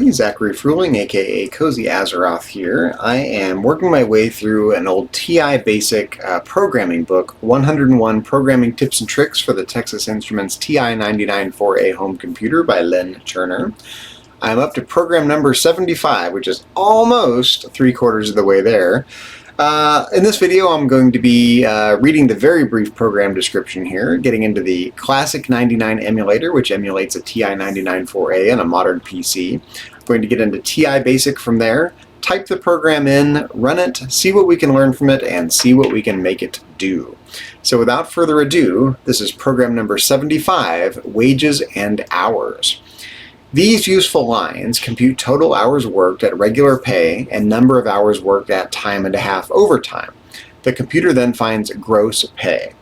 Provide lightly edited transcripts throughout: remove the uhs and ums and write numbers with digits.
Zachary Fruling, aka Cozy Azeroth here. I am working my way through an old TI Basic programming book, 101 Programming Tips and Tricks for the Texas Instruments TI-99 4A home computer by Len Turner. I'm up to program number 75, which is almost 3/4 of the way there. In this video, I'm going to be reading the very brief program description here, getting into the Classic 99 emulator, which emulates a TI-99 4A on a modern PC. I'm going to get into TI Basic from there, type the program in, run it, see what we can learn from it, and see what we can make it do. So without further ado, this is program number 75, Wages and Hours. These useful lines compute total hours worked at regular pay and number of hours worked at time and a half overtime. The computer then finds gross pay.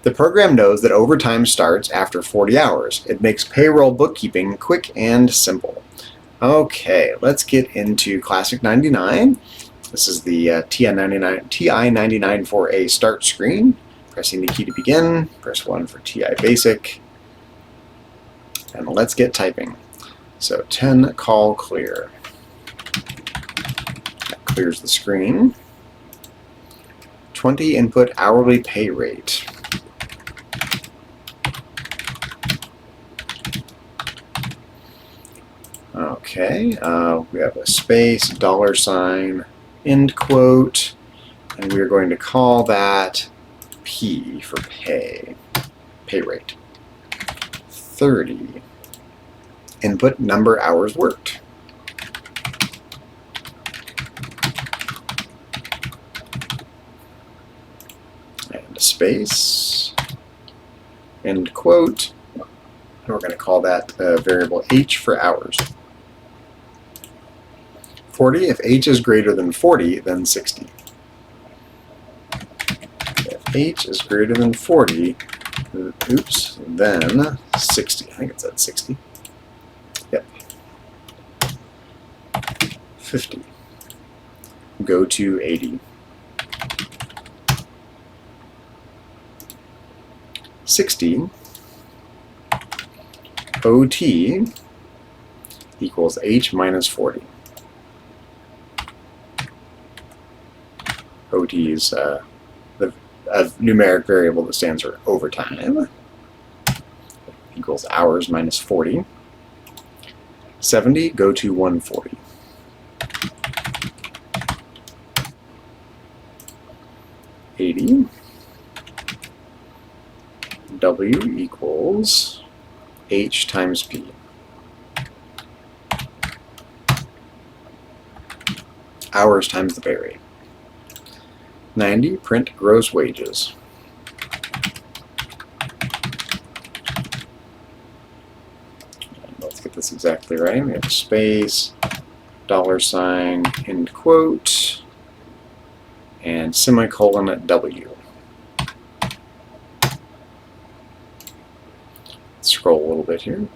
The program knows that overtime starts after 40 hours. It makes payroll bookkeeping quick and simple. Okay, let's get into Classic 99. This is the TI-99 4A start screen. Pressing the key to begin, press 1 for TI Basic, and let's get typing. So 10 call clear. That clears the screen. 20 input hourly pay rate. Okay, we have a space, $, end quote, and we're going to call that P for pay rate. 30. Input number hours worked. And a space, end quote, and we're going to call that variable H for hours. 40, if H is greater than 40, then 60. If H is greater than 40, oops, then 60. I think it said 60. Yep. 50. Go to 80. 60. OT equals H minus 40. OT is a numeric variable that stands for overtime. Equals hours minus 40. 70, go to 140. $80. W equals H times P. Hours times the pay rate. 90, print gross wages. Let's get this exactly right. We have a space, $, end quote, and semicolon at W. Scroll a little bit here.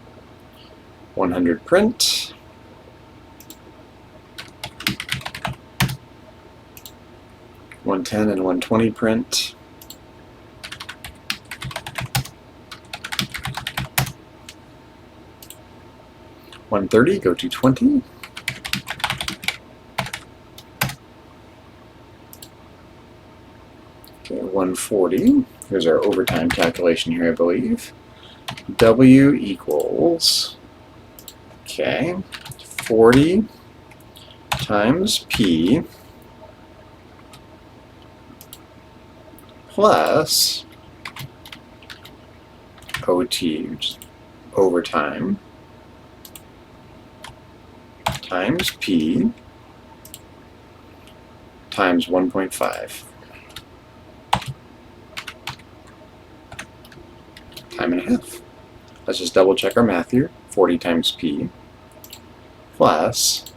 100 print. $110 and $120 print. $130, go to 20. Okay, $140. Here's our overtime calculation here, I believe. W equals, okay, 40 times P plus OT, which is overtime, times P times 1.5. Time and a half. Let's just double check our math here. 40 times P plus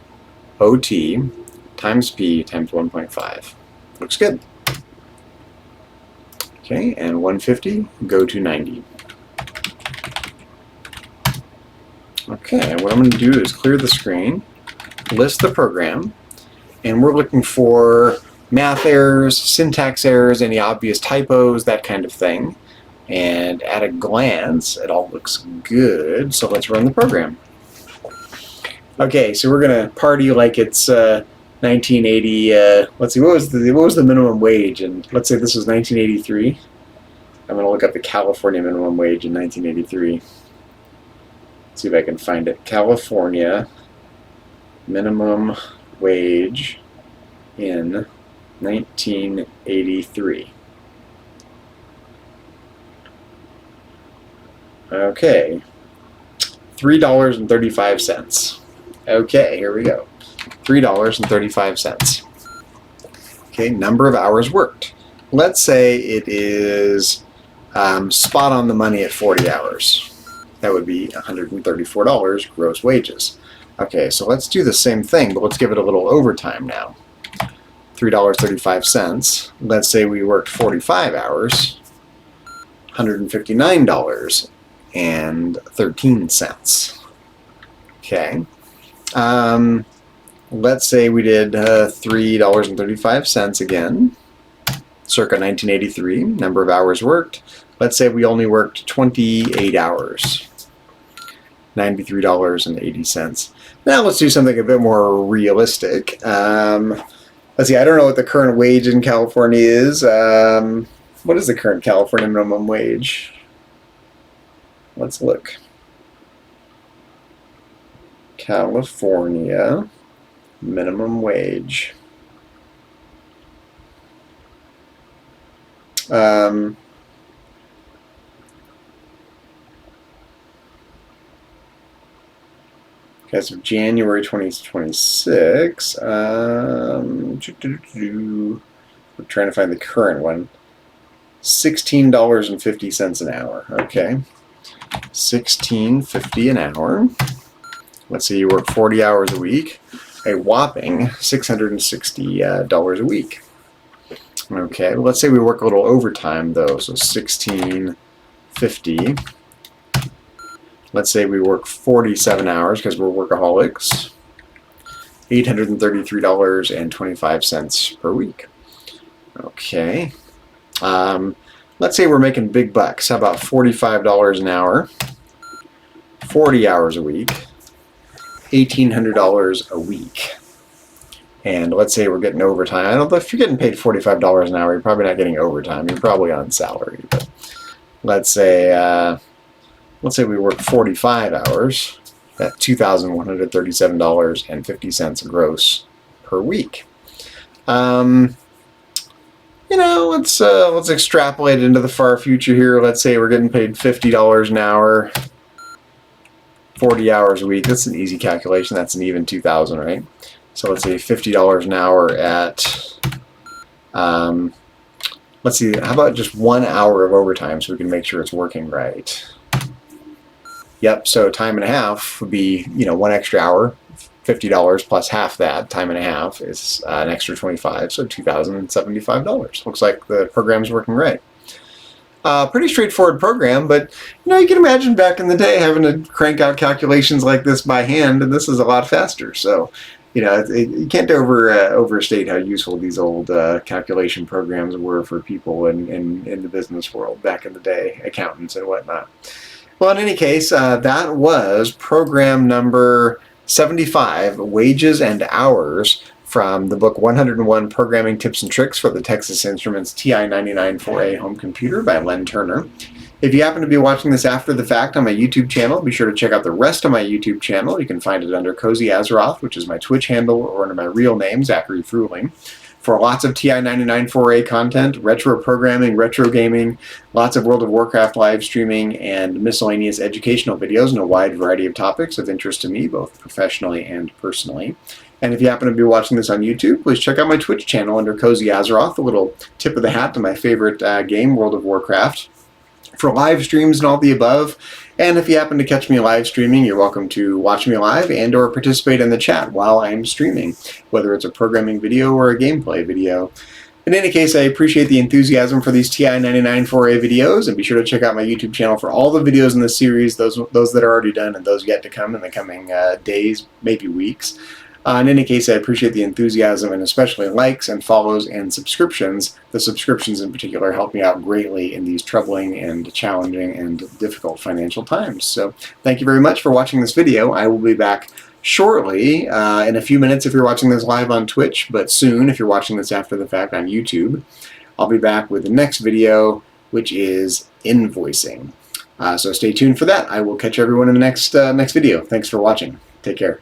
OT times P times 1.5. Looks good. Okay, and 150, go to 90. Okay, what I'm going to do is clear the screen, list the program, and we're looking for math errors, syntax errors, any obvious typos, that kind of thing. And at a glance, it all looks good, so let's run the program. Okay, so we're gonna party like it's 1980. Let's see, what was the minimum wage? And let's say this was 1983. I'm gonna look up the California minimum wage in 1983. See if I can find it. California minimum wage in 1983. Okay, $3.35. Okay, here we go. $3.35. Okay, number of hours worked. Let's say it is spot on the money at 40 hours. That would be $134 gross wages. Okay, so let's do the same thing, but let's give it a little overtime now. $3.35. Let's say we worked 45 hours. $159.13. Okay. Let's say we did $3.35 again, circa 1983, number of hours worked. Let's say we only worked 28 hours, $93.80. Now let's do something a bit more realistic. Let's see, I don't know what the current wage in California is. What is the current California minimum wage? Let's look. California minimum wage. Okay, so January 2026. We're trying to find the current one. $16.50 an hour. Okay, $16.50 an hour. Let's say you work 40 hours a week, a whopping $660 a week. Okay, well, let's say we work a little overtime though, so $16.50. Let's say we work 47 hours because we're workaholics. $833.25 per week. Okay. Let's say we're making big bucks. How about $45 an hour? 40 hours a week. $1,800 a week. And let's say we're getting overtime. I don't know if you're getting paid $45 an hour, you're probably not getting overtime. You're probably on salary. But let's say we work 45 hours at $2,137.50 gross per week. Let's extrapolate into the far future here. Let's say we're getting paid $50 an hour, 40 hours a week. That's an easy calculation. That's an even 2,000, right? So let's say $50 an hour at, let's see, how about just 1 hour of overtime so we can make sure it's working right. Yep, so time and a half would be, one extra hour, $50 plus half that, time and a half is an extra 25, so $2,075. Looks like the program's working right. Pretty straightforward program, but you can imagine back in the day having to crank out calculations like this by hand, and this is a lot faster. So, you can't overstate how useful these old calculation programs were for people in the business world back in the day, accountants and whatnot. Well, in any case, that was program number 75, Wages and Hours, from the book 101 Programming Tips and Tricks for the Texas Instruments TI-99 4A Home Computer by Len Turner. If you happen to be watching this after the fact on my YouTube channel, be sure to check out the rest of my YouTube channel. You can find it under Cozy Azeroth, which is my Twitch handle, or under my real name, Zachary Fruehling, for lots of TI-99 4A content, retro programming, retro gaming, lots of World of Warcraft live streaming, and miscellaneous educational videos on a wide variety of topics of interest to me, both professionally and personally. And if you happen to be watching this on YouTube, please check out my Twitch channel under Cozy Azeroth, a little tip of the hat to my favorite game, World of Warcraft, for live streams and all the above. And if you happen to catch me live streaming, you're welcome to watch me live and or participate in the chat while I'm streaming, whether it's a programming video or a gameplay video. In any case, I appreciate the enthusiasm for these TI-99 4A videos, and be sure to check out my YouTube channel for all the videos in the series, those that are already done and those yet to come in the coming days, maybe weeks. In any case, I appreciate the enthusiasm, and especially likes and follows and subscriptions. The subscriptions in particular help me out greatly in these troubling and challenging and difficult financial times. So thank you very much for watching this video. I will be back shortly, in a few minutes if you're watching this live on Twitch, but soon if you're watching this after the fact on YouTube, I'll be back with the next video, which is invoicing. So stay tuned for that. I will catch everyone in the next video. Thanks for watching. Take care.